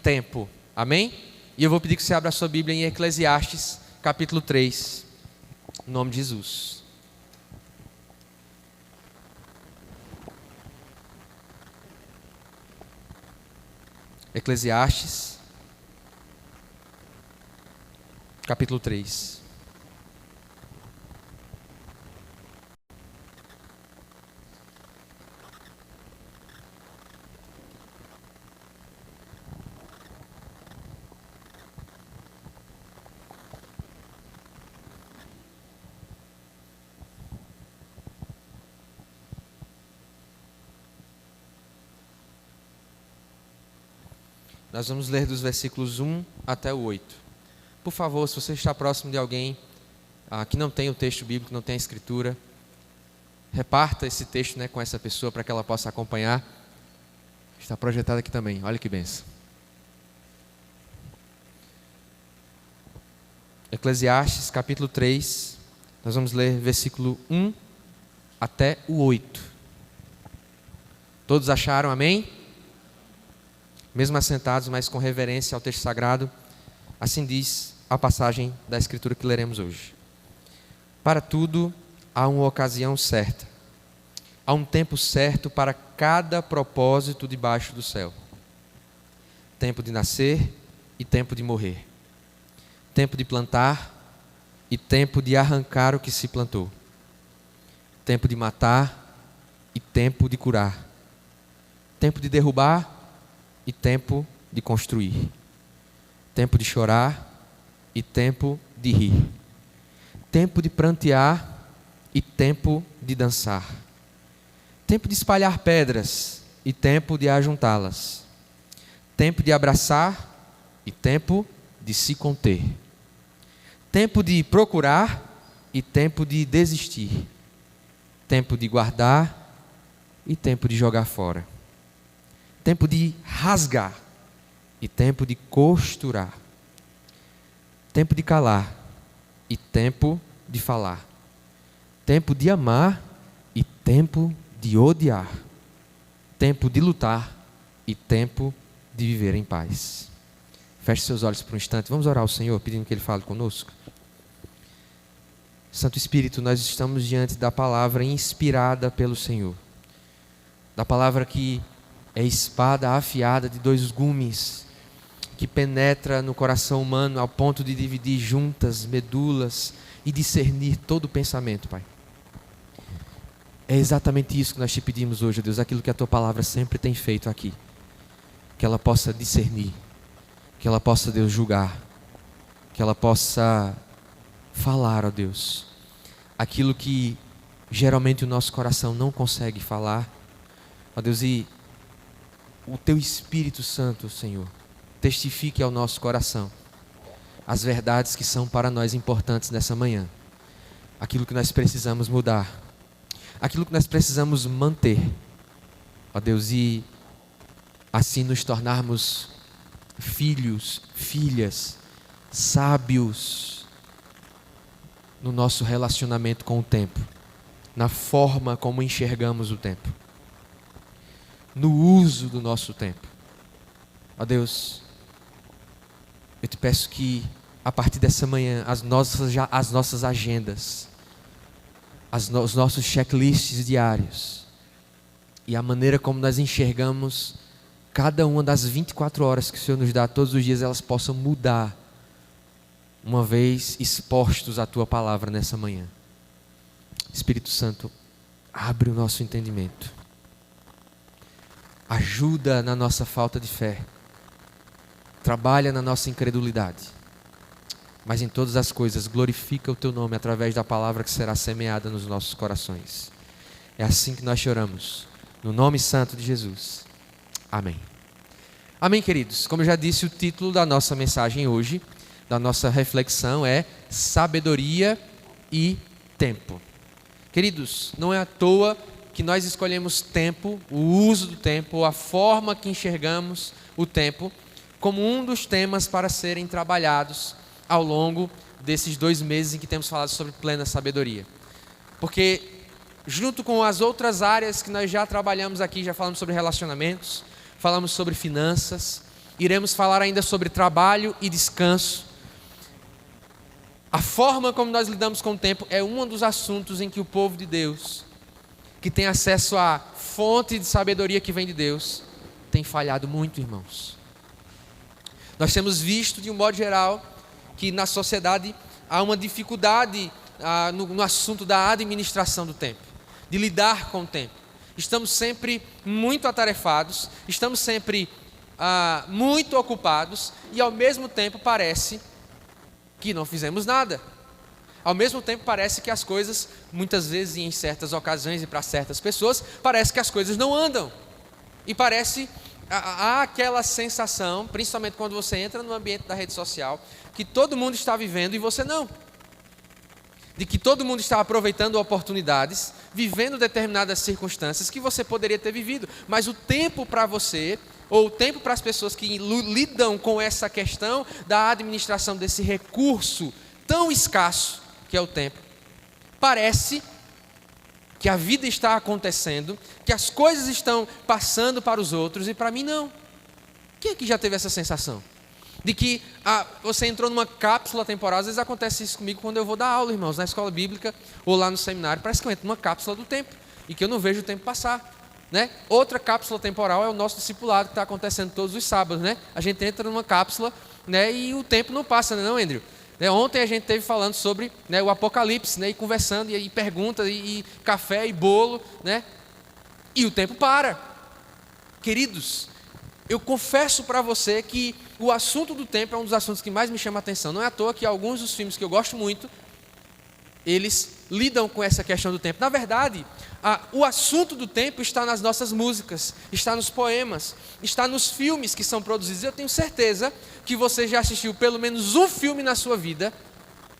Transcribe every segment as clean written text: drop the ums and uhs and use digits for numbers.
tempo. Amém? E eu vou pedir que você abra a sua Bíblia em Eclesiastes, capítulo 3, em nome de Jesus. Eclesiastes, capítulo 3. Nós vamos ler dos versículos 1 até o 8. Por favor, se você está próximo de alguém que não tem o texto bíblico, não tem a escritura, reparta esse texto, com essa pessoa para que ela possa acompanhar. Está projetado aqui também, olha que bênção. Eclesiastes capítulo 3, nós vamos ler versículo 1 até o 8. Todos acharam, amém? Mesmo assentados, mas com reverência ao texto sagrado, assim diz a passagem da Escritura que leremos hoje. Para tudo há uma ocasião certa, há um tempo certo para cada propósito debaixo do céu. Tempo de nascer e tempo de morrer. Tempo de plantar e tempo de arrancar o que se plantou. Tempo de matar e tempo de curar. Tempo de derrubar e tempo de construir, tempo de chorar e tempo de rir, tempo de prantear e tempo de dançar, tempo de espalhar pedras e tempo de ajuntá-las, tempo de abraçar e tempo de se conter, tempo de procurar e tempo de desistir, tempo de guardar e tempo de jogar fora, tempo de rasgar e tempo de costurar, tempo de calar e tempo de falar, tempo de amar e tempo de odiar, tempo de lutar e tempo de viver em paz. Feche seus olhos por um instante, vamos orar ao Senhor pedindo que Ele fale conosco. Santo Espírito, nós estamos diante da palavra inspirada pelo Senhor, da palavra que é espada afiada de dois gumes, que penetra no coração humano ao ponto de dividir juntas, medulas e discernir todo o pensamento, Pai. É exatamente isso que nós te pedimos hoje, Deus, aquilo que a Tua palavra sempre tem feito aqui. Que ela possa discernir, que ela possa, Deus, julgar, que ela possa falar, ó Deus, aquilo que geralmente o nosso coração não consegue falar, ó Deus, e o Teu Espírito Santo, Senhor, testifique ao nosso coração as verdades que são para nós importantes nessa manhã. Aquilo que nós precisamos mudar. Aquilo que nós precisamos manter. Ó Deus, e assim nos tornarmos filhos, filhas, sábios no nosso relacionamento com o tempo. Na forma como enxergamos o tempo. No uso do nosso tempo. Ó Deus, eu te peço que a partir dessa manhã as nossas agendas, os nossos checklists diários e a maneira como nós enxergamos cada uma das 24 horas que o Senhor nos dá todos os dias, elas possam mudar uma vez expostos à Tua palavra nessa manhã. Espírito Santo, abre o nosso entendimento. Ajuda na nossa falta de fé. Trabalha na nossa incredulidade. Mas em todas as coisas, glorifica o Teu nome através da palavra que será semeada nos nossos corações. É assim que nós choramos. No nome santo de Jesus. Amém. Amém, queridos. Como eu já disse, o título da nossa mensagem hoje, da nossa reflexão é Sabedoria e Tempo. Queridos, não é à toa que nós escolhemos tempo, o uso do tempo, a forma que enxergamos o tempo, como um dos temas para serem trabalhados ao longo desses 2 meses em que temos falado sobre plena sabedoria. Porque junto com as outras áreas que nós já trabalhamos aqui, já falamos sobre relacionamentos, falamos sobre finanças, Iremos falar ainda sobre trabalho e descanso. A forma como nós lidamos com o tempo é um dos assuntos em que o povo de Deus, que tem acesso à fonte de sabedoria que vem de Deus, tem falhado muito, irmãos. Nós temos visto, de um modo geral, que na sociedade há uma dificuldade no assunto da administração do tempo, de lidar com o tempo. Estamos sempre muito atarefados, estamos sempre muito ocupados e ao mesmo tempo parece que não fizemos nada. Ao mesmo tempo parece que as coisas, muitas vezes e em certas ocasiões e para certas pessoas, parece que as coisas não andam. E parece, há aquela sensação, principalmente quando você entra no ambiente da rede social, que todo mundo está vivendo e você não. De que todo mundo está aproveitando oportunidades, vivendo determinadas circunstâncias que você poderia ter vivido. Mas o tempo para você, ou o tempo para as pessoas que lidam com essa questão da administração desse recurso tão escasso que é o tempo, parece que a vida está acontecendo, que as coisas estão passando para os outros e para mim não. Quem é que já teve essa sensação? De que você entrou numa cápsula temporal. Às vezes acontece isso comigo quando eu vou dar aula, irmãos, na escola bíblica ou lá no seminário. Parece que eu entro numa cápsula do tempo e que eu não vejo o tempo passar, né? Outra cápsula temporal é o nosso discipulado que está acontecendo todos os sábados, né? A gente entra numa cápsula, né, e o tempo não passa, não, Andrew? Né? Ontem a gente esteve falando sobre, né, o Apocalipse, né, e conversando, e perguntas, e café e bolo, né? E o tempo para. Queridos, eu confesso para você que o assunto do tempo é um dos assuntos que mais me chama a atenção. Não é à toa que alguns dos filmes que eu gosto muito, eles lidam com essa questão do tempo. Na verdade, o assunto do tempo está nas nossas músicas, está nos poemas, está nos filmes que são produzidos. Eu tenho certeza que você já assistiu pelo menos um filme na sua vida,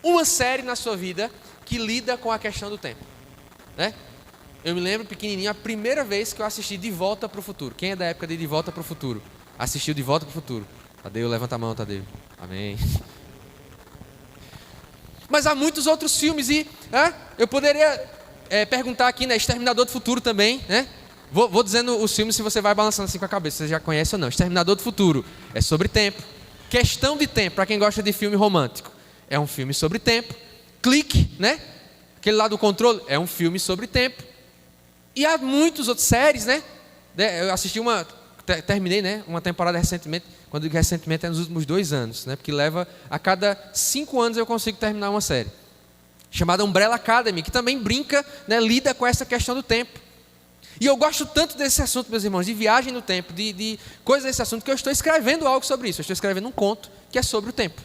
uma série na sua vida, que lida com a questão do tempo, né? Eu me lembro, pequenininho, a primeira vez que eu assisti De Volta para o Futuro. Quem é da época de Volta para o Futuro? Assistiu De Volta para o Futuro? Tadeu, levanta a mão, Tadeu. Amém. Mas há muitos outros filmes e eu poderia perguntar aqui, né? Exterminador do Futuro também, né? Vou dizendo os filmes, se você vai balançando assim com a cabeça, você já conhece ou não. Exterminador do Futuro é sobre tempo. Questão de Tempo, para quem gosta de filme romântico, é um filme sobre tempo. Clique, né? Aquele lá do controle, é um filme sobre tempo. E há muitas outras séries, né? Eu assisti terminei, né, uma temporada recentemente. Quando eu digo recentemente, é nos últimos 2 anos, né? Porque leva a cada 5 anos eu consigo terminar uma série. Chamada Umbrella Academy, que também brinca, né, lida com essa questão do tempo. E eu gosto tanto desse assunto, meus irmãos, de viagem no tempo, de coisas desse assunto, que eu estou escrevendo algo sobre isso. Eu estou escrevendo um conto que é sobre o tempo,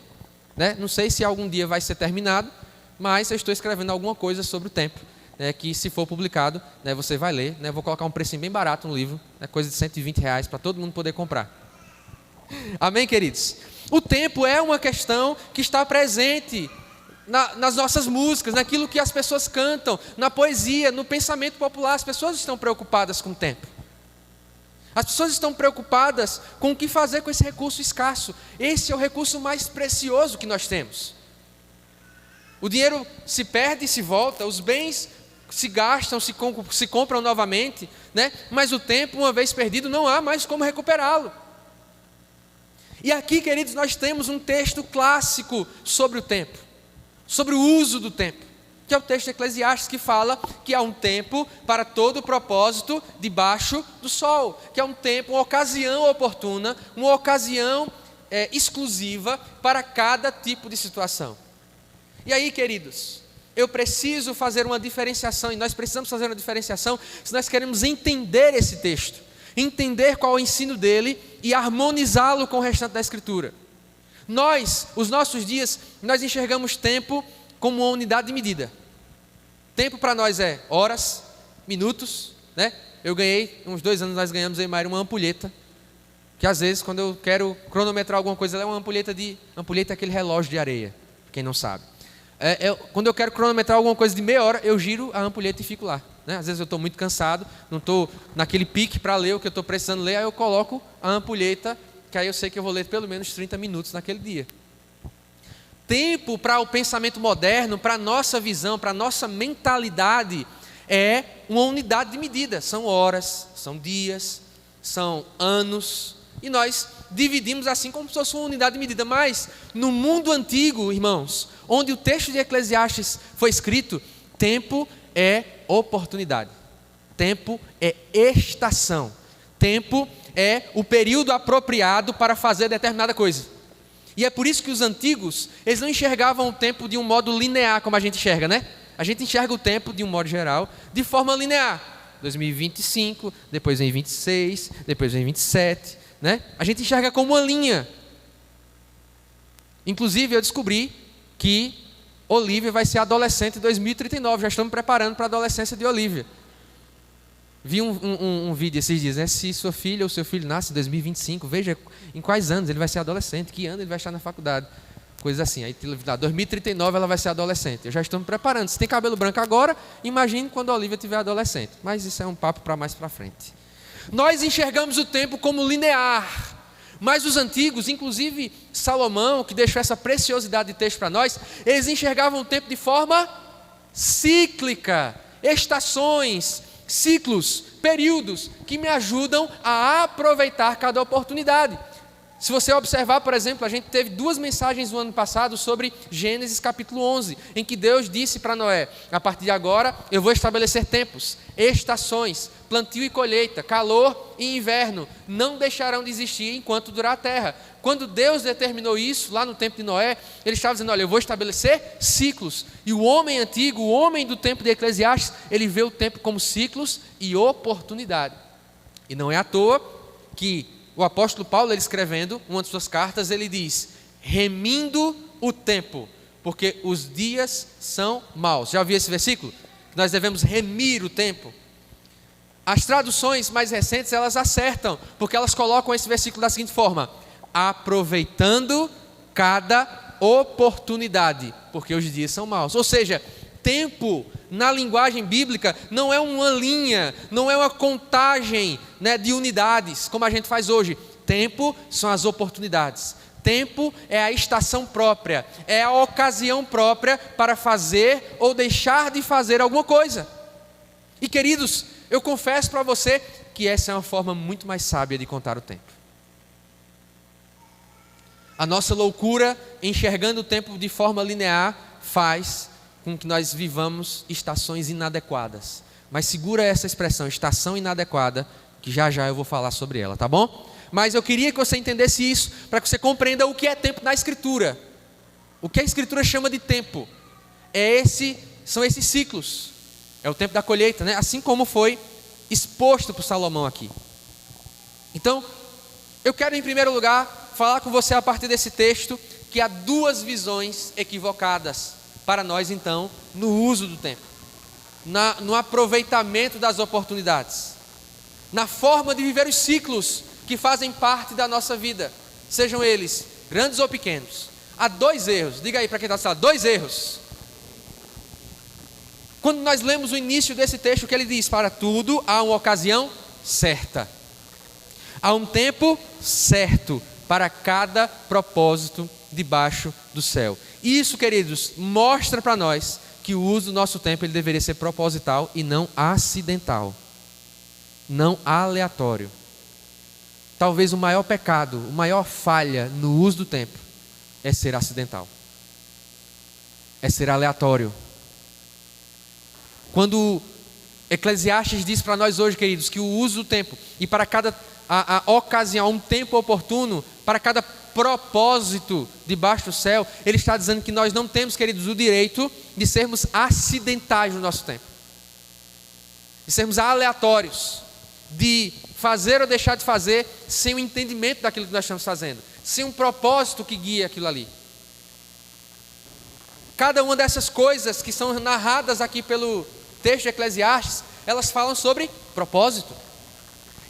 né? Não sei se algum dia vai ser terminado, mas eu estou escrevendo alguma coisa sobre o tempo, né, que se for publicado, né, você vai ler, né? Vou colocar um precinho bem barato no livro, né, coisa de R$120 para todo mundo poder comprar. Amém, queridos? O tempo é uma questão que está presente nas nossas músicas, naquilo que as pessoas cantam, na poesia, no pensamento popular. As pessoas estão preocupadas com o tempo. As pessoas estão preocupadas com o que fazer com esse recurso escasso. Esse é o recurso mais precioso que nós temos. O dinheiro se perde e se volta, os bens se gastam, se compram novamente, né? Mas o tempo, uma vez perdido, não há mais como recuperá-lo. E aqui, queridos, nós temos um texto clássico sobre o tempo, sobre o uso do tempo, que é o texto de Eclesiastes, que fala que há um tempo para todo propósito debaixo do sol, que é um tempo, uma ocasião oportuna, uma ocasião exclusiva para cada tipo de situação. E aí, queridos, eu preciso fazer uma diferenciação, e nós precisamos fazer uma diferenciação se nós queremos entender esse texto, entender qual é o ensino dele e harmonizá-lo com o restante da Escritura. Os nossos dias, nós enxergamos tempo como uma unidade de medida. Tempo para nós é horas, minutos, né? Eu ganhei, uns 2 anos nós ganhamos em Maíra uma ampulheta, que às vezes quando eu quero cronometrar alguma coisa, ela é uma ampulheta é aquele relógio de areia, quem não sabe. Quando eu quero cronometrar alguma coisa de meia hora, eu giro a ampulheta e fico lá, né? Às vezes eu estou muito cansado, não estou naquele pique para ler o que eu estou precisando ler, aí eu coloco a ampulheta, que aí eu sei que eu vou ler pelo menos 30 minutos naquele dia. Tempo para o pensamento moderno, para a nossa visão, para a nossa mentalidade, é uma unidade de medida. São horas, são dias, são anos. E nós dividimos assim como se fosse uma unidade de medida. Mas no mundo antigo, irmãos, onde o texto de Eclesiastes foi escrito, tempo é oportunidade. Tempo é estação. Tempo é o período apropriado para fazer determinada coisa. E é por isso que os antigos, eles não enxergavam o tempo de um modo linear, como a gente enxerga, né? A gente enxerga o tempo, de um modo geral, de forma linear. 2025, depois vem 26, depois vem 27, né? A gente enxerga como uma linha. Inclusive, eu descobri que Olivia vai ser adolescente em 2039. Já estamos preparando para a adolescência de Olivia. Vi um vídeo esses dias, né? Se sua filha ou seu filho nasce em 2025, veja em quais anos ele vai ser adolescente, que ano ele vai estar na faculdade. Coisas assim. Aí, 2039 ela vai ser adolescente. Eu já estou me preparando. Se tem cabelo branco agora, imagine quando a Olivia tiver adolescente. Mas isso é um papo para mais para frente. Nós enxergamos o tempo como linear. Mas os antigos, inclusive Salomão, que deixou essa preciosidade de texto para nós, eles enxergavam o tempo de forma cíclica, estações, ciclos, períodos que me ajudam a aproveitar cada oportunidade. Se você observar, por exemplo, a gente teve 2 mensagens no ano passado sobre Gênesis capítulo 11, em que Deus disse para Noé: a partir de agora eu vou estabelecer tempos, estações, plantio e colheita, calor e inverno, não deixarão de existir enquanto durar a terra. Quando Deus determinou isso, lá no tempo de Noé, Ele estava dizendo: olha, eu vou estabelecer ciclos. E o homem antigo, o homem do tempo de Eclesiastes, ele vê o tempo como ciclos e oportunidade. E não é à toa que o apóstolo Paulo, ele escrevendo uma de suas cartas, ele diz: remindo o tempo, porque os dias são maus. Já ouviu esse versículo? Nós devemos remir o tempo. As traduções mais recentes, elas acertam, porque elas colocam esse versículo da seguinte forma: aproveitando cada oportunidade, porque os dias são maus. Ou seja, tempo na linguagem bíblica não é uma linha, não é uma contagem, né, de unidades, como a gente faz hoje. Tempo são as oportunidades. Tempo é a estação própria, é a ocasião própria para fazer ou deixar de fazer alguma coisa. E queridos, eu confesso para você que essa é uma forma muito mais sábia de contar o tempo. A nossa loucura, enxergando o tempo de forma linear, faz com que nós vivamos estações inadequadas. Mas segura essa expressão, estação inadequada, que já já eu vou falar sobre ela, tá bom? Mas eu queria que você entendesse isso, para que você compreenda o que é tempo na Escritura. O que a Escritura chama de tempo são esses ciclos. É o tempo da colheita, né? Assim como foi exposto por Salomão aqui. Então, eu quero em primeiro lugar falar com você a partir desse texto que há 2 visões equivocadas para nós, então, no uso do tempo, no aproveitamento das oportunidades, na forma de viver os ciclos que fazem parte da nossa vida, sejam eles grandes ou pequenos. Há 2 erros, diga aí para quem está na sala, 2 erros. Quando nós lemos o início desse texto, o que ele diz? Para tudo há uma ocasião certa, há um tempo certo para cada propósito debaixo do céu. Isso, queridos, mostra para nós que o uso do nosso tempo ele deveria ser proposital e não acidental, não aleatório. Talvez o maior pecado, a maior falha no uso do tempo é ser acidental, é ser aleatório. Quando Eclesiastes diz para nós hoje, queridos, que o uso do tempo e para cada a ocasião, um tempo oportuno, para cada propósito debaixo do céu, ele está dizendo que nós não temos, queridos, o direito de sermos acidentais no nosso tempo, de sermos aleatórios, de fazer ou deixar de fazer sem o entendimento daquilo que nós estamos fazendo, sem um propósito que guie aquilo ali. Cada uma dessas coisas que são narradas aqui pelo texto de Eclesiastes, elas falam sobre propósito.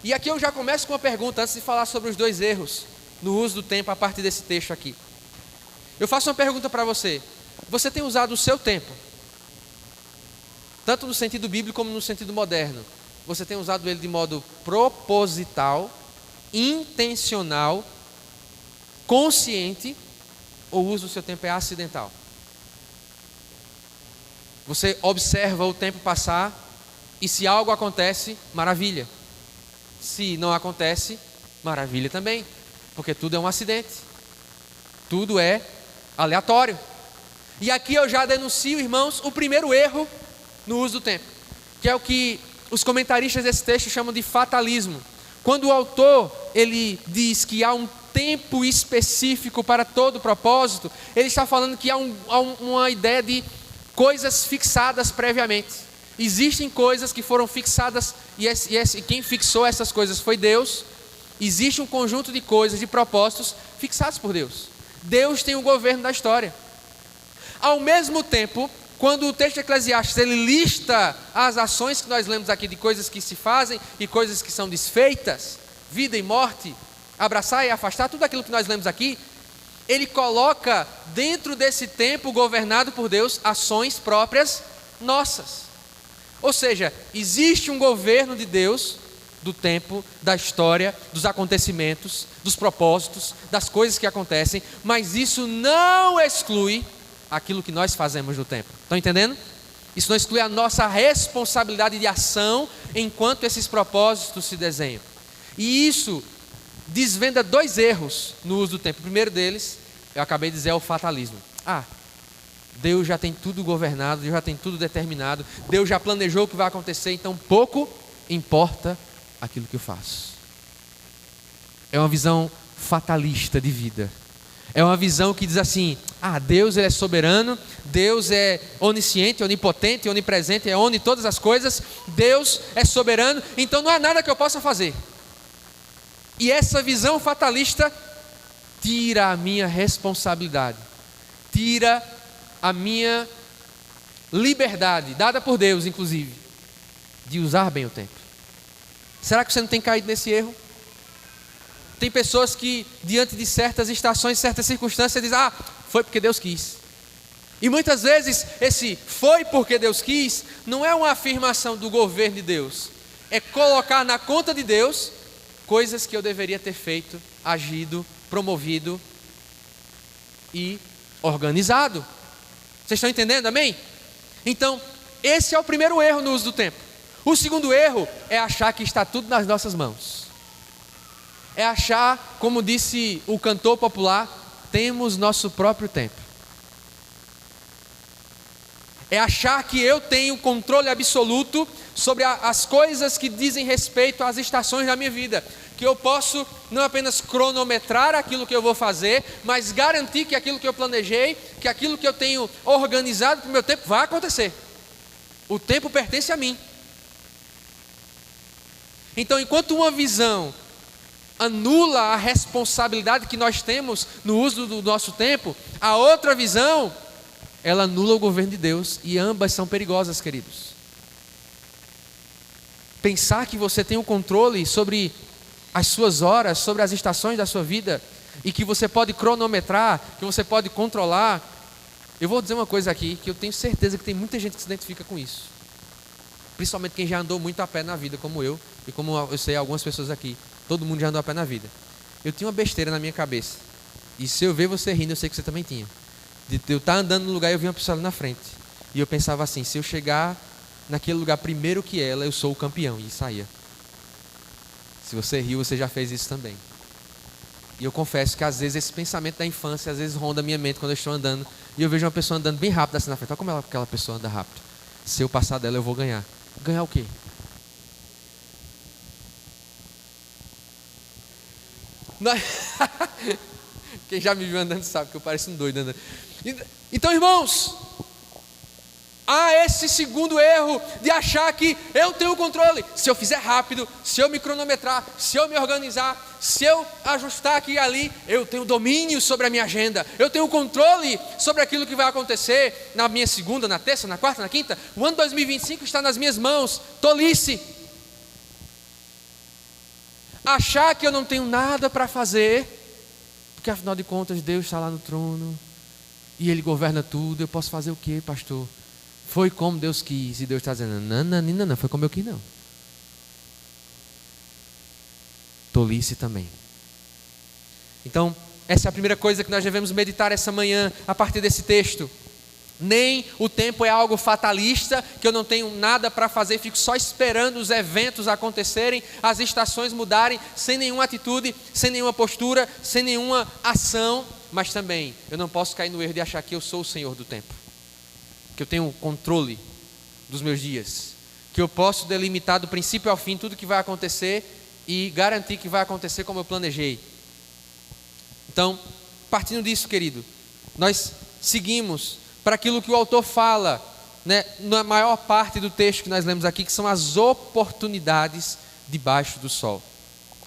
E aqui eu já começo com uma pergunta, antes de falar sobre os 2 erros no uso do tempo a partir desse texto aqui. Eu faço uma pergunta para você: você tem usado o seu tempo, tanto no sentido bíblico como no sentido moderno, você tem usado ele de modo proposital, intencional, consciente, ou o uso do seu tempo é acidental? Você observa o tempo passar e se algo acontece, maravilha. Se não acontece, maravilha também. porque tudo é um acidente, tudo é aleatório. E aqui eu já denuncio, irmãos, o primeiro erro no uso do tempo, que é o que os comentaristas desse texto chamam de fatalismo. Quando o autor ele diz que há um tempo específico para todo propósito, ele está falando que há uma ideia de coisas fixadas previamente. Existem coisas que foram fixadas e quem fixou essas coisas foi Deus. Existe um conjunto de coisas, de propósitos fixados por Deus. Deus tem o governo da história. Ao mesmo tempo, quando o texto de Eclesiastes ele lista as ações que nós lemos aqui de coisas que se fazem e coisas que são desfeitas, vida e morte, abraçar e afastar, tudo aquilo que nós lemos aqui, ele coloca dentro desse tempo governado por Deus ações próprias nossas. Ou seja, existe um governo de Deus do tempo, da história, dos acontecimentos, dos propósitos, das coisas que acontecem, mas isso não exclui aquilo que nós fazemos no tempo. Estão entendendo? Isso não exclui a nossa responsabilidade de ação enquanto esses propósitos se desenham. E isso desvenda dois erros no uso do tempo. O primeiro deles, eu acabei de dizer, é o fatalismo. Deus já tem tudo governado, Deus já tem tudo determinado, Deus já planejou o que vai acontecer, então pouco importa aquilo que eu faço. É uma visão fatalista de vida. É uma visão que diz assim: Deus ele é soberano, Deus é onisciente, onipotente, onipresente, é oni todas as coisas, Deus é soberano, então não há nada que eu possa fazer. E essa visão fatalista tira a minha responsabilidade, tira a minha liberdade, dada por Deus inclusive, de usar bem o tempo. Será que você não tem caído nesse erro? Tem pessoas que diante de certas estações, certas circunstâncias dizem: foi porque Deus quis. E muitas vezes esse foi porque Deus quis não é uma afirmação do governo de Deus, é colocar na conta de Deus coisas que eu deveria ter feito, agido, promovido e organizado. Vocês estão entendendo, amém? Então, esse é o primeiro erro no uso do tempo. O segundo erro é achar que está tudo nas nossas mãos. É achar, como disse o cantor popular, temos nosso próprio tempo. É achar que eu tenho controle absoluto sobre as coisas que dizem respeito às estações da minha vida. Que eu posso não apenas cronometrar aquilo que eu vou fazer, mas garantir que aquilo que eu planejei, que aquilo que eu tenho organizado para o meu tempo vai acontecer. O tempo pertence a mim. Então, enquanto uma visão anula a responsabilidade que nós temos no uso do nosso tempo, a outra visão, ela anula o governo de Deus, e ambas são perigosas, queridos. Pensar que você tem o controle sobre as suas horas, sobre as estações da sua vida, e que você pode cronometrar, que você pode controlar. Eu vou dizer uma coisa aqui, que eu tenho certeza que tem muita gente que se identifica com isso. Principalmente quem já andou muito a pé na vida, como eu, e como eu sei algumas pessoas aqui. Todo mundo já andou a pé na vida. Eu tinha uma besteira na minha cabeça, e se eu ver você rindo, eu sei que você também tinha. De eu estar andando no lugar e eu vi uma pessoa ali na frente, e eu pensava assim: se eu chegar naquele lugar primeiro que ela, eu sou o campeão, e saía. Se você riu, você já fez isso também. E eu confesso que às vezes esse pensamento da infância às vezes ronda a minha mente quando eu estou andando, e eu vejo uma pessoa andando bem rápido assim na frente. Olha como aquela pessoa anda rápido. Se eu passar dela, eu vou ganhar. Ganhar o quê? Quem já me viu andando sabe que eu pareço um doido andando. Então, irmãos, há esse segundo erro de achar que eu tenho o controle. Se eu fizer rápido, se eu me cronometrar, se eu me organizar, se eu ajustar aqui e ali, eu tenho domínio sobre a minha agenda, eu tenho controle sobre aquilo que vai acontecer na minha segunda, na terça, na quarta, na quinta. O ano 2025 está nas minhas mãos. Tolice. Achar que eu não tenho nada para fazer, porque afinal de contas Deus está lá no trono e Ele governa tudo. Eu posso fazer o quê, pastor? Foi como Deus quis. E Deus está dizendo: não, foi como eu quis não. Tolice também. Então, essa é a primeira coisa que nós devemos meditar essa manhã a partir desse texto. Nem o tempo é algo fatalista, que eu não tenho nada para fazer, fico só esperando os eventos acontecerem, as estações mudarem, sem nenhuma atitude, sem nenhuma postura, sem nenhuma ação. Mas também, eu não posso cair no erro de achar que eu sou o Senhor do tempo, que eu tenho controle dos meus dias, que eu posso delimitar do princípio ao fim tudo que vai acontecer e garantir que vai acontecer como eu planejei. Então, partindo disso, querido, nós seguimos para aquilo que o autor fala, né, na maior parte do texto que nós lemos aqui, que são as oportunidades debaixo do sol.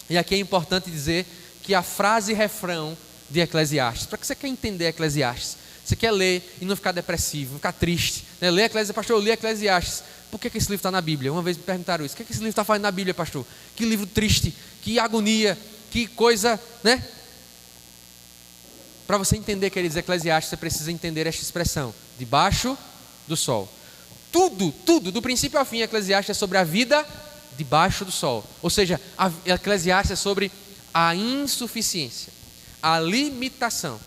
E aqui é importante dizer que a frase refrão de Eclesiastes, para que você quer entender Eclesiastes, você quer ler e não ficar depressivo, não ficar triste, né? Ler Eclesiastes, pastor, eu li Eclesiastes, por que esse livro está na Bíblia? Uma vez me perguntaram isso, o que esse livro está fazendo na Bíblia, pastor? Que livro triste, que agonia, que coisa, né? Para você entender, queridos, Eclesiastes, você precisa entender esta expressão, debaixo do sol. Tudo, do princípio ao fim, Eclesiastes é sobre a vida debaixo do sol. Ou seja, Eclesiastes é sobre a insuficiência, a limitação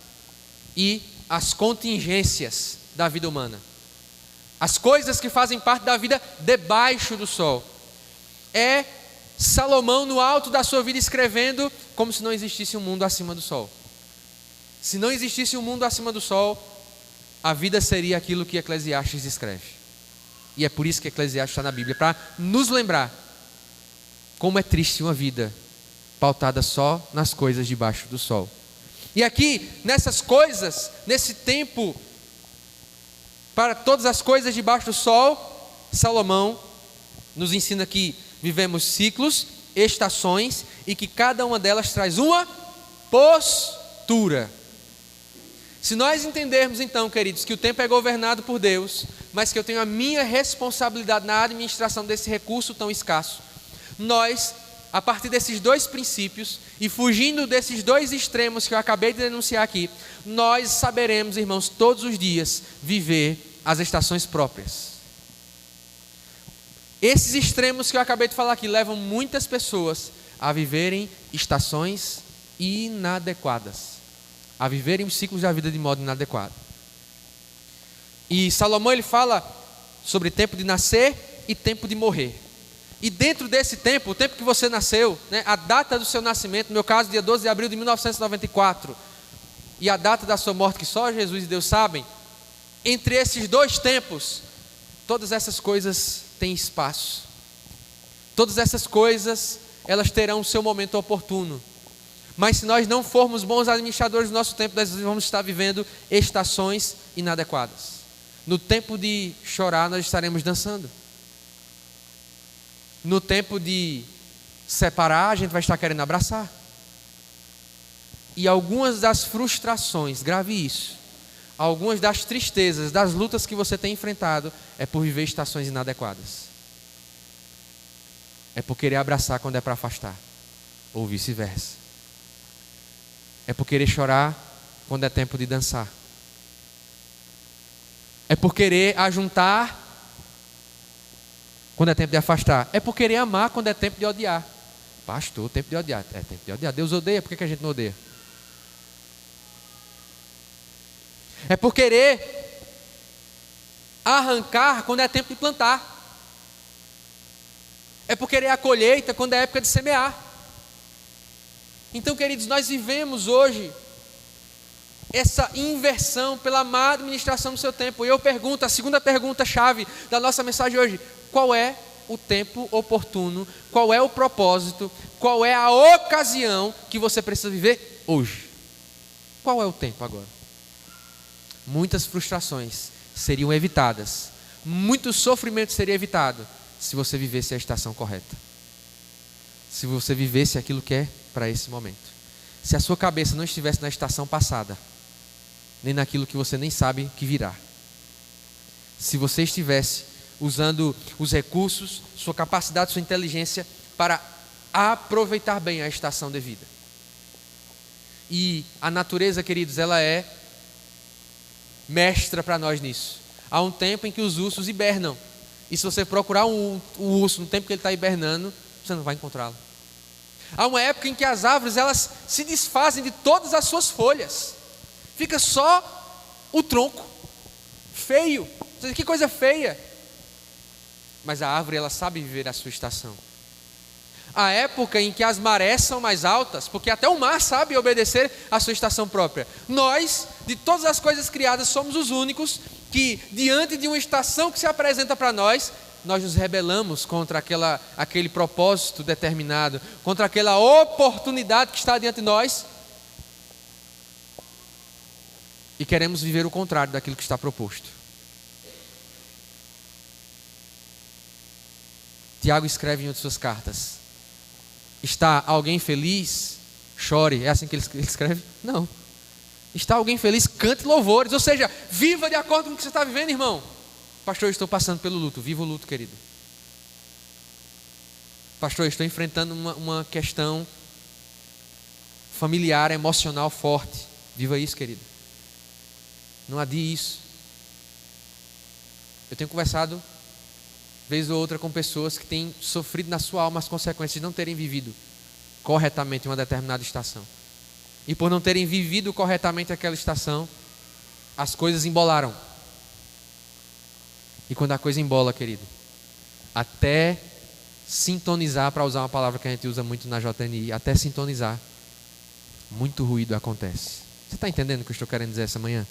e as contingências da vida humana. As coisas que fazem parte da vida debaixo do sol. É Salomão no alto da sua vida escrevendo como se não existisse um mundo acima do sol. Se não existisse um mundo acima do sol, a vida seria aquilo que Eclesiastes escreve. E é por isso que Eclesiastes está na Bíblia, para nos lembrar como é triste uma vida pautada só nas coisas debaixo do sol. E aqui, nessas coisas, nesse tempo, para todas as coisas debaixo do sol, Salomão nos ensina que vivemos ciclos, estações, e que cada uma delas traz uma postura. Se nós entendermos então, queridos, que o tempo é governado por Deus, mas que eu tenho a minha responsabilidade na administração desse recurso tão escasso, nós, a partir desses dois princípios, e fugindo desses dois extremos que eu acabei de denunciar aqui, nós saberemos, irmãos, todos os dias, viver as estações próprias. Esses extremos que eu acabei de falar aqui, levam muitas pessoas a viverem estações inadequadas, a viverem os ciclos da vida de modo inadequado. E Salomão, ele fala sobre tempo de nascer e tempo de morrer. E dentro desse tempo, o tempo que você nasceu, né, a data do seu nascimento, no meu caso, dia 12 de abril de 1994, e a data da sua morte, que só Jesus e Deus sabem, entre esses dois tempos, todas essas coisas têm espaço. Todas essas coisas, elas terão o seu momento oportuno. Mas se nós não formos bons administradores do nosso tempo, nós vamos estar vivendo estações inadequadas. No tempo de chorar, nós estaremos dançando. No tempo de separar, a gente vai estar querendo abraçar. E algumas das frustrações, grave isso, algumas das tristezas, das lutas que você tem enfrentado, é por viver estações inadequadas. É por querer abraçar quando é para afastar, ou vice-versa. É por querer chorar quando é tempo de dançar. É por querer ajuntar quando é tempo de afastar. É por querer amar quando é tempo de odiar. Pastor, tempo de odiar. É tempo de odiar. Deus odeia, por que a gente não odeia? É por querer arrancar quando é tempo de plantar. É por querer a colheita quando é época de semear. Então, queridos, nós vivemos hoje essa inversão pela má administração do seu tempo. E eu pergunto, a segunda pergunta-chave da nossa mensagem hoje: qual é o tempo oportuno? Qual é o propósito? Qual é a ocasião que você precisa viver hoje? Qual é o tempo agora? Muitas frustrações seriam evitadas. Muito sofrimento seria evitado se você vivesse a estação correta. Se você vivesse aquilo que é para esse momento. Se a sua cabeça não estivesse na estação passada, nem naquilo que você nem sabe que virá. Se você estivesse usando os recursos, sua capacidade, sua inteligência para aproveitar bem a estação devida. E a natureza, queridos, ela é mestra para nós nisso. Há um tempo em que os ursos hibernam. E se você procurar o urso no tempo que ele está hibernando, você não vai encontrá-lo. Há uma época em que as árvores, elas se desfazem de todas as suas folhas. Fica só o tronco, feio. Você diz, que coisa feia. Mas a árvore, ela sabe viver a sua estação. A época em que as marés são mais altas, porque até o mar sabe obedecer à sua estação própria. Nós, de todas as coisas criadas, somos os únicos que, diante de uma estação que se apresenta para nós nos rebelamos contra aquele propósito determinado, contra aquela oportunidade que está diante de nós, e queremos viver o contrário daquilo que está proposto. Tiago escreve em uma de suas cartas: está alguém feliz? Chore. É assim que ele escreve? Não. Está alguém feliz? Cante louvores. Ou seja, viva de acordo com o que você está vivendo, irmão. Pastor, eu estou passando pelo luto. Viva o luto, querido. Pastor, eu estou enfrentando uma questão familiar, emocional forte. Viva isso, querido. Não adie isso. Eu tenho conversado vez ou outra com pessoas que têm sofrido na sua alma as consequências de não terem vivido corretamente uma determinada estação. E por não terem vivido corretamente aquela estação, as coisas embolaram. E quando a coisa embola, querido, até sintonizar, para usar uma palavra que a gente usa muito na JNI, até sintonizar, muito ruído acontece. Você está entendendo o que eu estou querendo dizer essa manhã?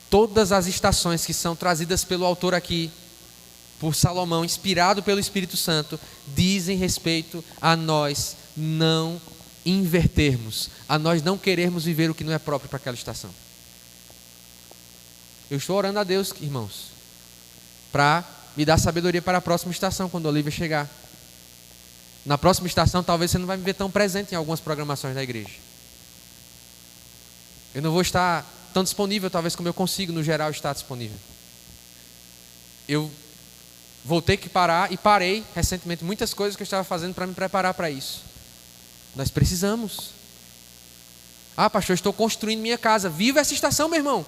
Todas as estações que são trazidas pelo autor aqui, por Salomão, inspirado pelo Espírito Santo, dizem respeito a nós não invertermos, a nós não querermos viver o que não é próprio para aquela estação. Eu estou orando a Deus, irmãos, para me dar sabedoria para a próxima estação, quando a Olivia chegar. Na próxima estação, talvez você não vai me ver tão presente em algumas programações da igreja. Eu não vou estar tão disponível, talvez, como eu consigo, no geral, estar disponível. Eu vou ter que parar, e parei recentemente muitas coisas que eu estava fazendo para me preparar para isso. Nós precisamos. Ah, pastor, eu estou construindo minha casa. Viva essa estação, meu irmão.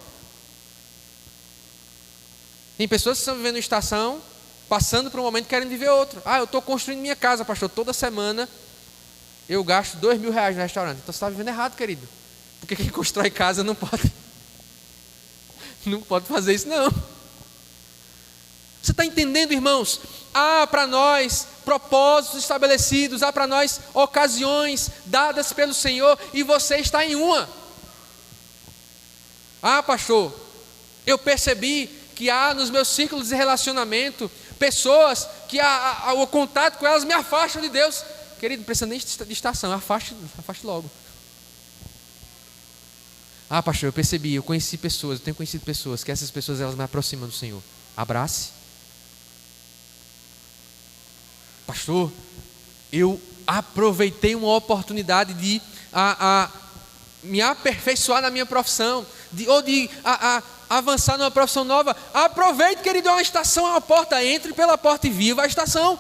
Tem pessoas que estão vivendo uma estação, passando por um momento querendo viver outro. Ah, eu estou construindo minha casa, pastor. Toda semana eu gasto R$2.000 no restaurante. Então você está vivendo errado, querido. Porque quem constrói casa não pode fazer isso, não. Você está entendendo, irmãos? Há para nós propósitos estabelecidos, há para nós ocasiões dadas pelo Senhor, e você está em uma. Ah, pastor, eu percebi que há nos meus círculos de relacionamento pessoas que o contato com elas me afastam de Deus. Querido, não precisa nem de estação, afaste logo. Ah, pastor, eu percebi, eu tenho conhecido pessoas, que essas pessoas elas me aproximam do Senhor. Abrace. Pastor, eu aproveitei uma oportunidade de me aperfeiçoar na minha profissão, ou de avançar numa profissão nova. Aproveite, querido, é uma estação, é uma porta. Entre pela porta e viva a estação.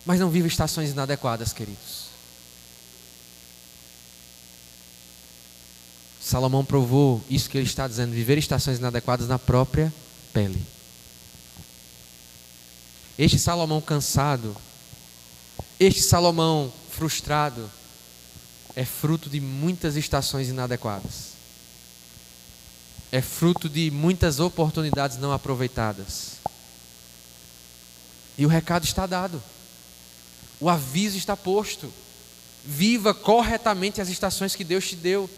Mas não viva estações inadequadas, queridos. Salomão provou isso que ele está dizendo, viver estações inadequadas na própria pele. Este Salomão cansado, este Salomão frustrado, é fruto de muitas estações inadequadas. É fruto de muitas oportunidades não aproveitadas. E o recado está dado. O aviso está posto. Viva corretamente as estações que Deus te deu.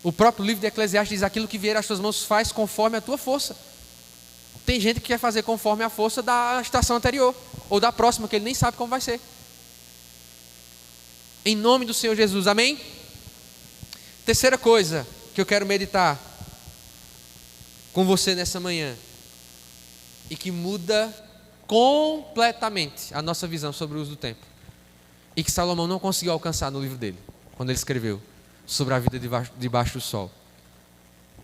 O próprio livro de Eclesiastes diz: aquilo que vier às tuas mãos, faz conforme a tua força. Tem gente que quer fazer conforme a força da estação anterior, ou da próxima, que ele nem sabe como vai ser. Em nome do Senhor Jesus, amém? Terceira coisa que eu quero meditar com você nessa manhã, e que muda completamente a nossa visão sobre o uso do tempo, e que Salomão não conseguiu alcançar no livro dele, quando ele escreveu sobre a vida debaixo do sol,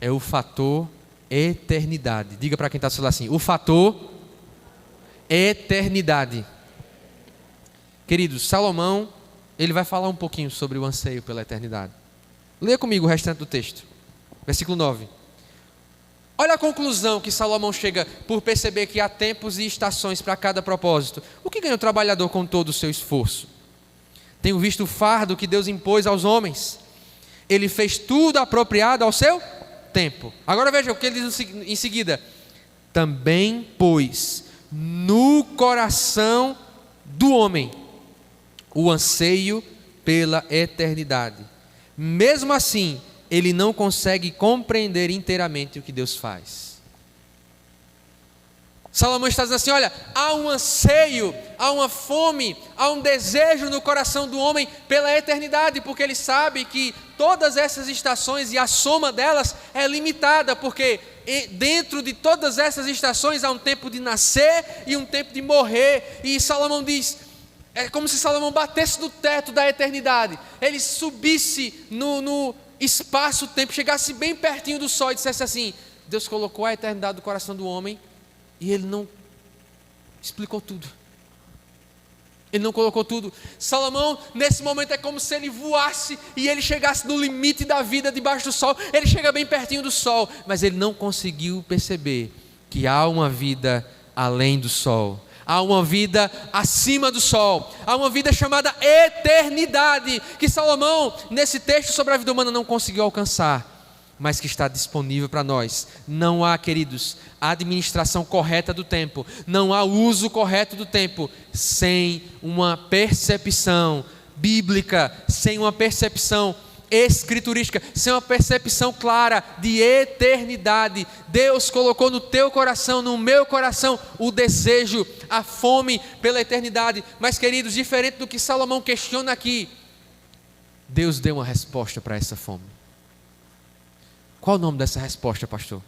é o fator eternidade. Diga para quem está do seu lado assim: o fator eternidade. Queridos, Salomão, ele vai falar um pouquinho sobre o anseio pela eternidade. Leia comigo o restante do texto, versículo 9. Olha a conclusão que Salomão chega por perceber que há tempos e estações para cada propósito. O que ganha o trabalhador com todo o seu esforço? Tenho visto o fardo que Deus impôs aos homens. Ele fez tudo apropriado ao seu tempo. Agora veja o que ele diz em seguida. Também pôs no coração do homem o anseio pela eternidade. Mesmo assim, ele não consegue compreender inteiramente o que Deus faz. Salomão está dizendo assim, olha, há um anseio, há uma fome, há um desejo no coração do homem pela eternidade, porque ele sabe que todas essas estações e a soma delas é limitada, porque dentro de todas essas estações há um tempo de nascer e um tempo de morrer, e Salomão diz, é como se Salomão batesse no teto da eternidade, ele subisse no espaço-tempo, chegasse bem pertinho do sol e dissesse assim, Deus colocou a eternidade do coração do homem, e ele não explicou tudo. Ele não colocou tudo. Salomão, nesse momento, é como se ele voasse e ele chegasse no limite da vida debaixo do sol. Ele chega bem pertinho do sol, mas ele não conseguiu perceber que há uma vida além do sol. Há uma vida acima do sol. Há uma vida chamada eternidade, que Salomão, nesse texto sobre a vida humana, não conseguiu alcançar, mas que está disponível para nós. Não há, queridos, administração correta do tempo, não há uso correto do tempo, sem uma percepção bíblica, sem uma percepção escriturística, sem uma percepção clara de eternidade. Deus colocou no teu coração, no meu coração, o desejo, a fome pela eternidade. Mas, queridos, diferente do que Salomão questiona aqui, Deus deu uma resposta para essa fome. Qual o nome dessa resposta, pastor?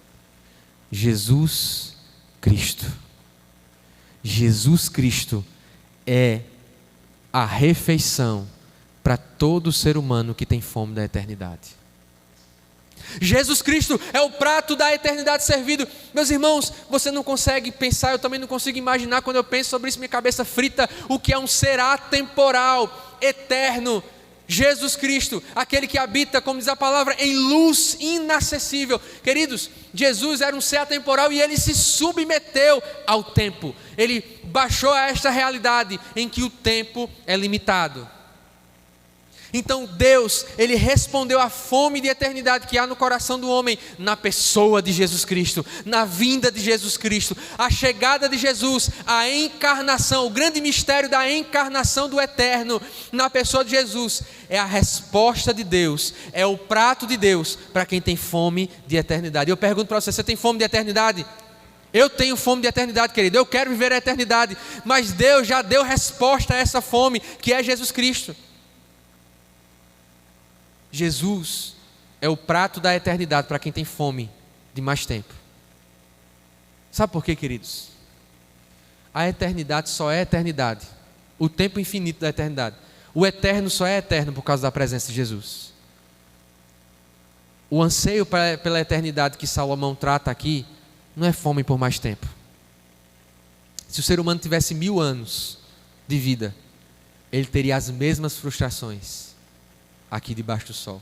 Jesus Cristo. Jesus Cristo é a refeição para todo ser humano que tem fome da eternidade. Jesus Cristo é o prato da eternidade servido. Meus irmãos, você não consegue pensar, eu também não consigo imaginar, quando eu penso sobre isso, minha cabeça frita, o que é um ser atemporal, eterno. Jesus Cristo, aquele que habita, como diz a palavra, em luz inacessível. Queridos, Jesus era um ser atemporal e ele se submeteu ao tempo. Ele baixou a esta realidade em que o tempo é limitado. Então Deus, Ele respondeu à fome de eternidade que há no coração do homem, na pessoa de Jesus Cristo, na vinda de Jesus Cristo, a chegada de Jesus, a encarnação, o grande mistério da encarnação do eterno, na pessoa de Jesus, é a resposta de Deus, é o prato de Deus, para quem tem fome de eternidade. Eu pergunto para você, você tem fome de eternidade? Eu tenho fome de eternidade, querido, eu quero viver a eternidade, mas Deus já deu resposta a essa fome, que é Jesus Cristo. Jesus é o prato da eternidade para quem tem fome de mais tempo. Sabe por quê, queridos? A eternidade só é eternidade. O tempo infinito da eternidade. O eterno só é eterno por causa da presença de Jesus. O anseio pela eternidade que Salomão trata aqui não é fome por mais tempo. Se o ser humano tivesse 1000 anos de vida, ele teria as mesmas frustrações aqui debaixo do sol.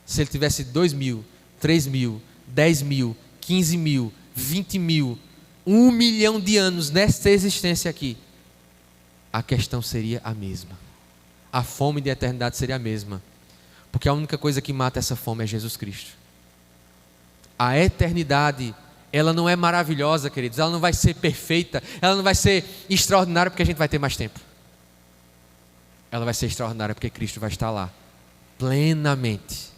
Se ele tivesse 2000, 3000, 10.000, 15.000, 20.000, 1 milhão de anos nesta existência aqui, a questão seria a mesma. A fome de eternidade seria a mesma. Porque a única coisa que mata essa fome é Jesus Cristo. A eternidade, ela não é maravilhosa, queridos, ela não vai ser perfeita, ela não vai ser extraordinária porque a gente vai ter mais tempo. Ela vai ser extraordinária porque Cristo vai estar lá plenamente.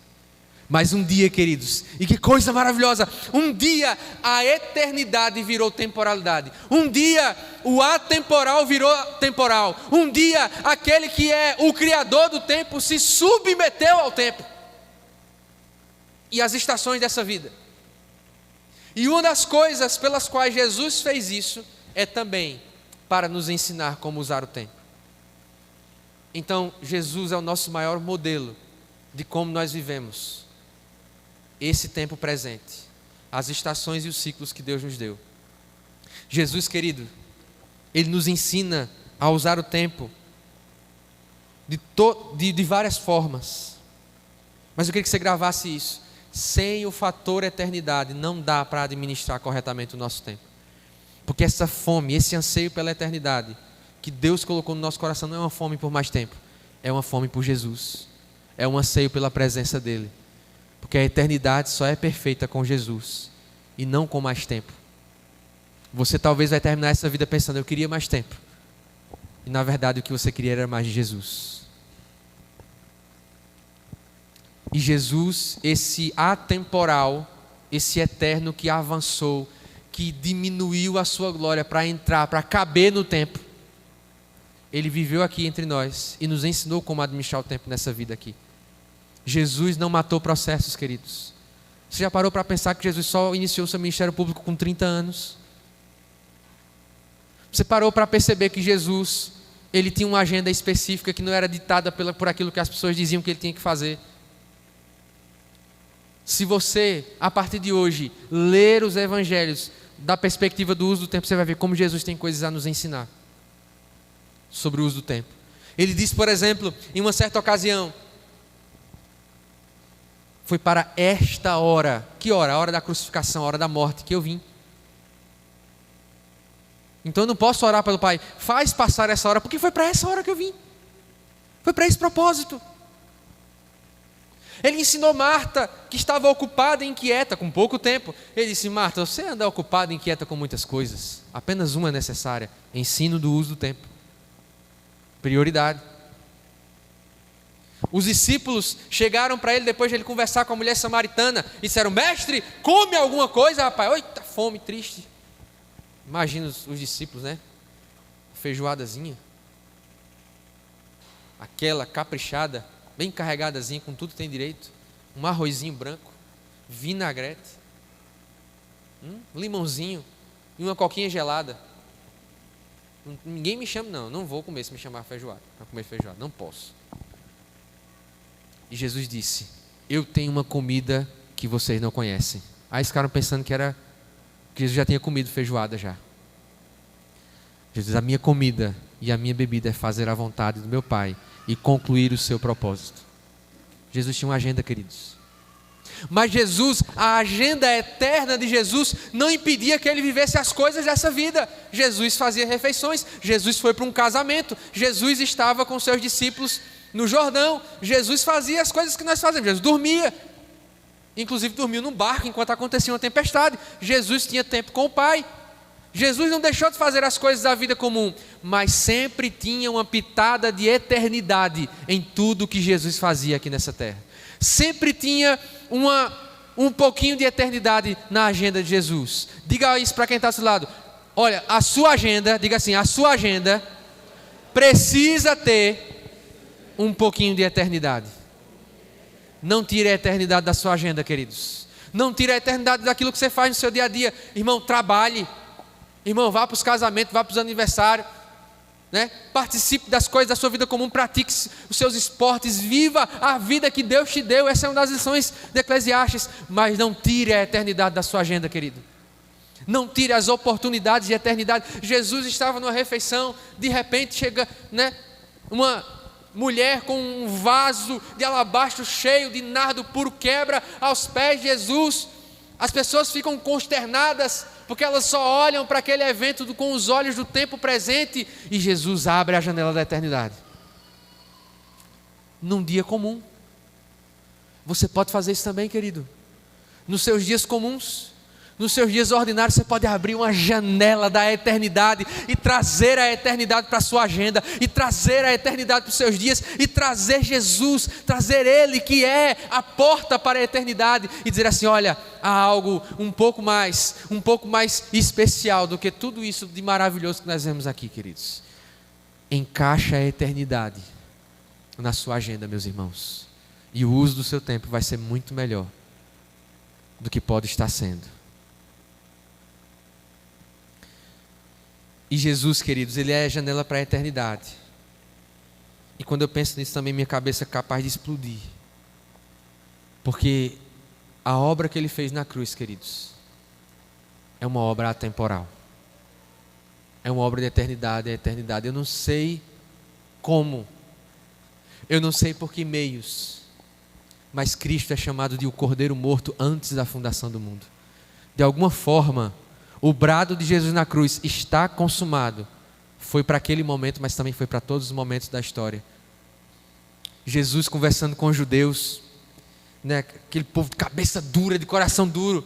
Mas um dia, queridos, e que coisa maravilhosa, um dia a eternidade virou temporalidade, um dia o atemporal virou temporal, um dia aquele que é o criador do tempo se submeteu ao tempo e às estações dessa vida. E uma das coisas pelas quais Jesus fez isso é também para nos ensinar como usar o tempo. Então, Jesus é o nosso maior modelo de como nós vivemos esse tempo presente, as estações e os ciclos que Deus nos deu. Jesus, querido, Ele nos ensina a usar o tempo de várias formas. Mas eu queria que você gravasse isso. Sem o fator eternidade, não dá para administrar corretamente o nosso tempo. Porque essa fome, esse anseio pela eternidade que Deus colocou no nosso coração não é uma fome por mais tempo, é uma fome por Jesus. é um anseio pela presença dEle. Porque a eternidade só é perfeita com Jesus e não com mais tempo. Você talvez vai terminar essa vida pensando, eu queria mais tempo. E na verdade o que você queria era mais de Jesus. E Jesus, esse atemporal, esse eterno que avançou, que diminuiu a sua glória para entrar, para caber no tempo. Ele viveu aqui entre nós e nos ensinou como administrar o tempo nessa vida aqui. Jesus não matou processos, queridos. Você já parou para pensar que Jesus só iniciou seu ministério público com 30 anos? Você parou para perceber que Jesus, ele tinha uma agenda específica que não era ditada por aquilo que as pessoas diziam que ele tinha que fazer? Se você, a partir de hoje, ler os evangelhos da perspectiva do uso do tempo, você vai ver como Jesus tem coisas a nos ensinar sobre o uso do tempo. Ele disse, por exemplo, em uma certa ocasião, foi para esta hora, que hora? A hora da crucificação, a hora da morte, que eu vim. Então eu não posso orar pelo Pai, faz passar essa hora, porque foi para essa hora que eu vim. Foi para esse propósito. Ele ensinou Marta, que estava ocupada e inquieta, com pouco tempo. Ele disse, Marta, você anda ocupada e inquieta com muitas coisas. Apenas uma é necessária, ensino do uso do tempo. Prioridade. Os discípulos chegaram para ele, depois de ele conversar com a mulher samaritana, e disseram, mestre, come alguma coisa, rapaz. Eita, fome, triste. Imagina os discípulos, né? Feijoadazinha. Aquela caprichada, bem carregadazinha, com tudo que tem direito. Um arrozinho branco, vinagrete, limãozinho e uma coquinha gelada. Ninguém me chama, não vou comer se me chamar feijoada, para comer feijoada, não posso. E Jesus disse, eu tenho uma comida que vocês não conhecem. Aí eles ficaram pensando que Jesus já tinha comido feijoada já. Jesus, a minha comida e a minha bebida é fazer a vontade do meu Pai e concluir o seu propósito. Jesus tinha uma agenda, queridos. Mas Jesus, a agenda eterna de Jesus não impedia que ele vivesse as coisas dessa vida. Jesus fazia refeições, Jesus foi para um casamento, Jesus estava com seus discípulos no Jordão, Jesus fazia as coisas que nós fazemos, Jesus dormia, inclusive dormiu num barco enquanto acontecia uma tempestade. Jesus tinha tempo com o Pai. Jesus não deixou de fazer as coisas da vida comum, mas sempre tinha uma pitada de eternidade em tudo que Jesus fazia aqui nessa terra. Sempre tinha um pouquinho de eternidade na agenda de Jesus. Diga isso para quem está do seu lado. Olha, a sua agenda, diga assim, a sua agenda precisa ter um pouquinho de eternidade. Não tire a eternidade da sua agenda, queridos. Não tire a eternidade daquilo que você faz no seu dia a dia. Irmão, trabalhe. Irmão, vá para os casamentos, vá para os aniversários, né? Participe das coisas da sua vida comum, pratique os seus esportes, viva a vida que Deus te deu. Essa é uma das lições de Eclesiastes. Mas não tire a eternidade da sua agenda, querido. Não tire as oportunidades de eternidade. Jesus estava numa refeição, de repente chega, né, uma mulher com um vaso de alabastro cheio de nardo puro, quebra aos pés de Jesus. As pessoas ficam consternadas, porque elas só olham para aquele evento com os olhos do tempo presente, e Jesus abre a janela da eternidade. Num dia comum. Você pode fazer isso também, querido. Nos seus dias comuns, nos seus dias ordinários, você pode abrir uma janela da eternidade e trazer a eternidade para a sua agenda, e trazer a eternidade para os seus dias, e trazer Jesus, trazer Ele que é a porta para a eternidade, e dizer assim, olha, há algo um pouco mais especial do que tudo isso de maravilhoso que nós vemos aqui, queridos. Encaixa a eternidade na sua agenda, meus irmãos, e o uso do seu tempo vai ser muito melhor do que pode estar sendo. E Jesus, queridos, Ele é a janela para a eternidade. E quando eu penso nisso também, minha cabeça é capaz de explodir. Porque a obra que Ele fez na cruz, queridos, é uma obra atemporal. É uma obra de eternidade, é eternidade. Eu não sei como, eu não sei por que meios, mas Cristo é chamado de o Cordeiro morto antes da fundação do mundo. De alguma forma, o brado de Jesus na cruz, está consumado, foi para aquele momento, mas também foi para todos os momentos da história. Jesus conversando com os judeus, né? Aquele povo de cabeça dura, de coração duro.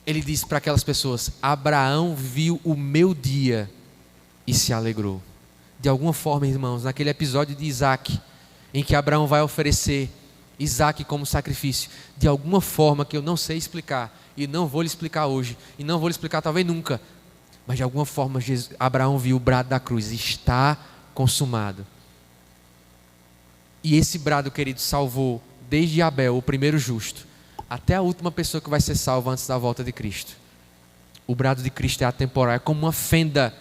Ele disse para aquelas pessoas: Abraão viu o meu dia e se alegrou. De alguma forma, irmãos, naquele episódio de Isaac, em que Abraão vai oferecer Isaac como sacrifício, de alguma forma que eu não sei explicar, e não vou lhe explicar hoje, e não vou lhe explicar talvez nunca, mas de alguma forma Abraão viu o brado da cruz: está consumado. E esse brado, querido, salvou desde Abel, o primeiro justo, até a última pessoa que vai ser salva antes da volta de Cristo. O brado de Cristo é atemporal, é como uma fenda,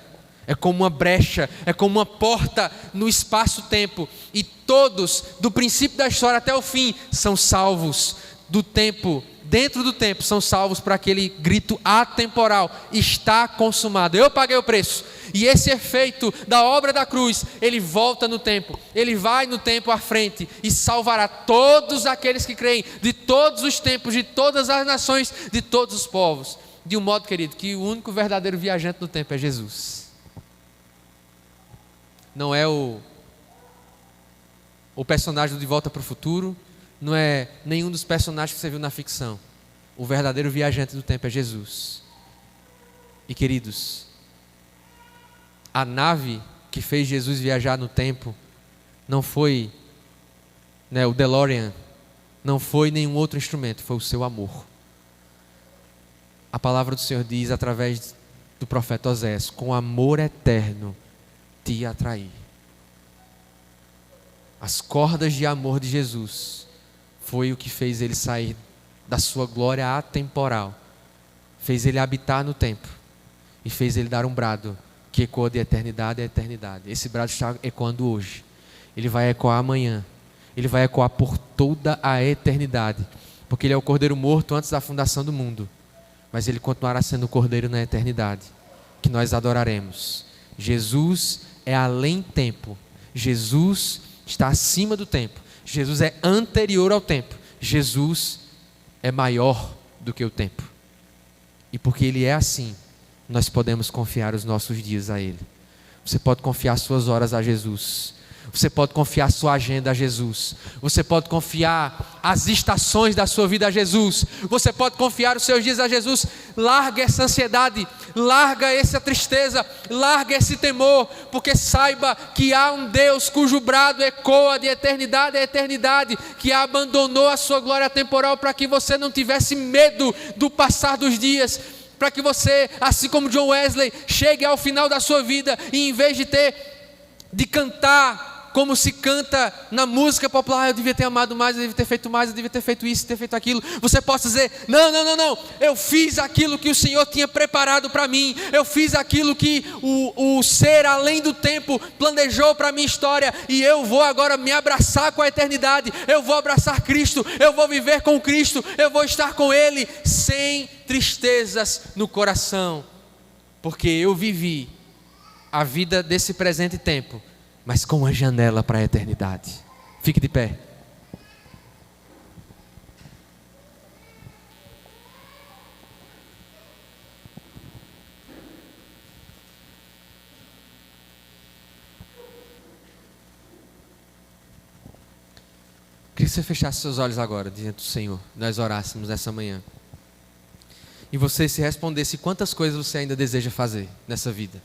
é como uma brecha, é como uma porta no espaço-tempo. E todos, do princípio da história até o fim, são salvos do tempo, dentro do tempo, são salvos para aquele grito atemporal: está consumado, eu paguei o preço. E esse efeito da obra da cruz, ele volta no tempo, ele vai no tempo à frente e salvará todos aqueles que creem, de todos os tempos, de todas as nações, de todos os povos. De um modo, querido, que o único verdadeiro viajante no tempo é Jesus. Não é o personagem do De Volta para o Futuro, não é nenhum dos personagens que você viu na ficção. O verdadeiro viajante do tempo é Jesus. E, queridos, a nave que fez Jesus viajar no tempo não foi, o DeLorean, não foi nenhum outro instrumento, foi o seu amor. A palavra do Senhor diz através do profeta Oséias: com amor eterno te atraí. As cordas de amor de Jesus foi o que fez ele sair da sua glória atemporal, fez ele habitar no tempo e fez ele dar um brado que ecoa de eternidade a eternidade. Esse brado está ecoando hoje, ele vai ecoar amanhã, ele vai ecoar por toda a eternidade, porque ele é o cordeiro morto antes da fundação do mundo, mas ele continuará sendo o cordeiro na eternidade, que nós adoraremos. Jesus é além tempo, Jesus está acima do tempo, Jesus é anterior ao tempo, Jesus é maior do que o tempo. E porque Ele é assim, nós podemos confiar os nossos dias a Ele. Você pode confiar suas horas a Jesus. Você pode confiar sua agenda a Jesus. Você pode confiar as estações da sua vida a Jesus. Você pode confiar os seus dias a Jesus. Larga essa ansiedade, larga essa tristeza, larga esse temor, porque saiba que há um Deus cujo brado ecoa de eternidade a eternidade, que abandonou a sua glória temporal para que você não tivesse medo do passar dos dias, para que você, assim como John Wesley, chegue ao final da sua vida e em vez de cantar como se canta na música popular: eu devia ter amado mais, eu devia ter feito mais, eu devia ter feito isso, ter feito aquilo, você possa dizer: não, eu fiz aquilo que o Senhor tinha preparado para mim, eu fiz aquilo que o ser além do tempo planejou para a minha história, e eu vou agora me abraçar com a eternidade, eu vou abraçar Cristo, eu vou viver com Cristo, eu vou estar com Ele, sem tristezas no coração, porque eu vivi a vida desse presente tempo, mas com uma janela para a eternidade. Fique de pé. Queria que você fechasse seus olhos agora diante do Senhor. Nós orássemos nessa manhã. E você se respondesse quantas coisas você ainda deseja fazer nessa vida.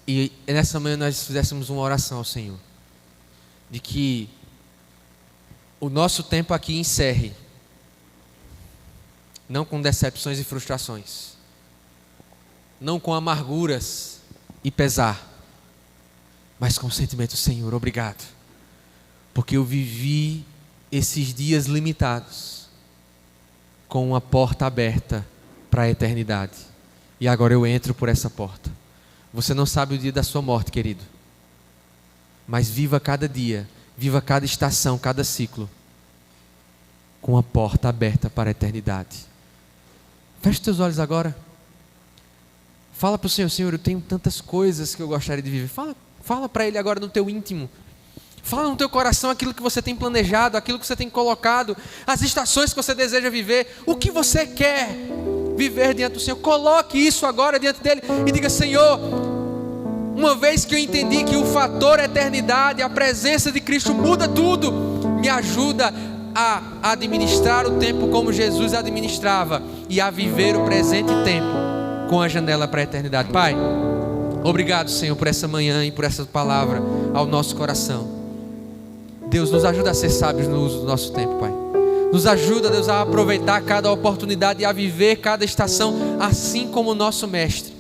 E nessa manhã nós fizéssemos uma oração ao Senhor, de que o nosso tempo aqui encerre, não com decepções e frustrações, não com amarguras e pesar, mas com o sentimento: Senhor, obrigado, porque eu vivi esses dias limitados com uma porta aberta para a eternidade, e agora eu entro por essa porta. Você não sabe o dia da sua morte, querido, mas viva cada dia, viva cada estação, cada ciclo, com a porta aberta para a eternidade. Feche os teus olhos agora. Fala para o Senhor: Senhor, eu tenho tantas coisas que eu gostaria de viver. Fala para Ele agora no teu íntimo. Fala no teu coração aquilo que você tem planejado, aquilo que você tem colocado, as estações que você deseja viver, o que você quer viver diante do Senhor. Coloque isso agora diante dEle e diga: Senhor, Uma vez que eu entendi que o fator eternidade, a presença de Cristo muda tudo, me ajuda a administrar o tempo como Jesus administrava e a viver o presente tempo com a janela para a eternidade. Pai, obrigado, Senhor, por essa manhã e por essa palavra ao nosso coração. Deus, nos ajuda a ser sábios no uso do nosso tempo, Pai. Nos ajuda, Deus, a aproveitar cada oportunidade e a viver cada estação assim como o nosso Mestre.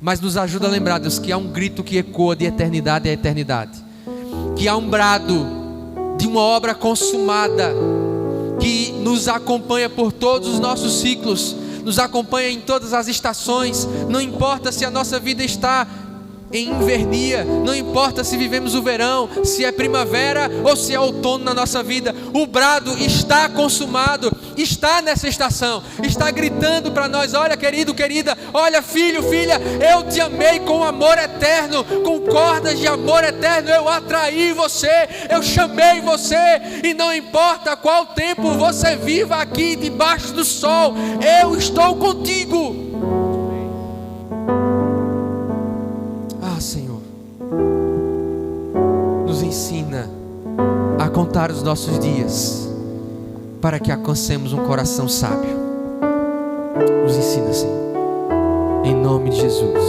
Mas nos ajuda a lembrar, Deus, que há um grito que ecoa de eternidade a eternidade, que há um brado de uma obra consumada que nos acompanha por todos os nossos ciclos, nos acompanha em todas as estações. Não importa se a nossa vida está em invernia, não importa se vivemos o verão, se é primavera ou se é outono na nossa vida, o brado está consumado, está nessa estação, está gritando para nós: olha, querido, querida, olha, filho, filha, eu te amei com amor eterno, com cordas de amor eterno, eu atraí você, eu chamei você, e não importa qual tempo você viva aqui debaixo do sol, eu estou contigo. Senhor, nos ensina a contar os nossos dias para que alcancemos um coração sábio. Nos ensina, Senhor, em nome de Jesus.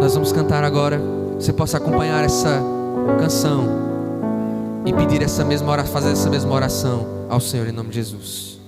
Nós vamos cantar agora. Você possa acompanhar essa canção e pedir essa mesma oração, fazer essa mesma oração ao Senhor em nome de Jesus.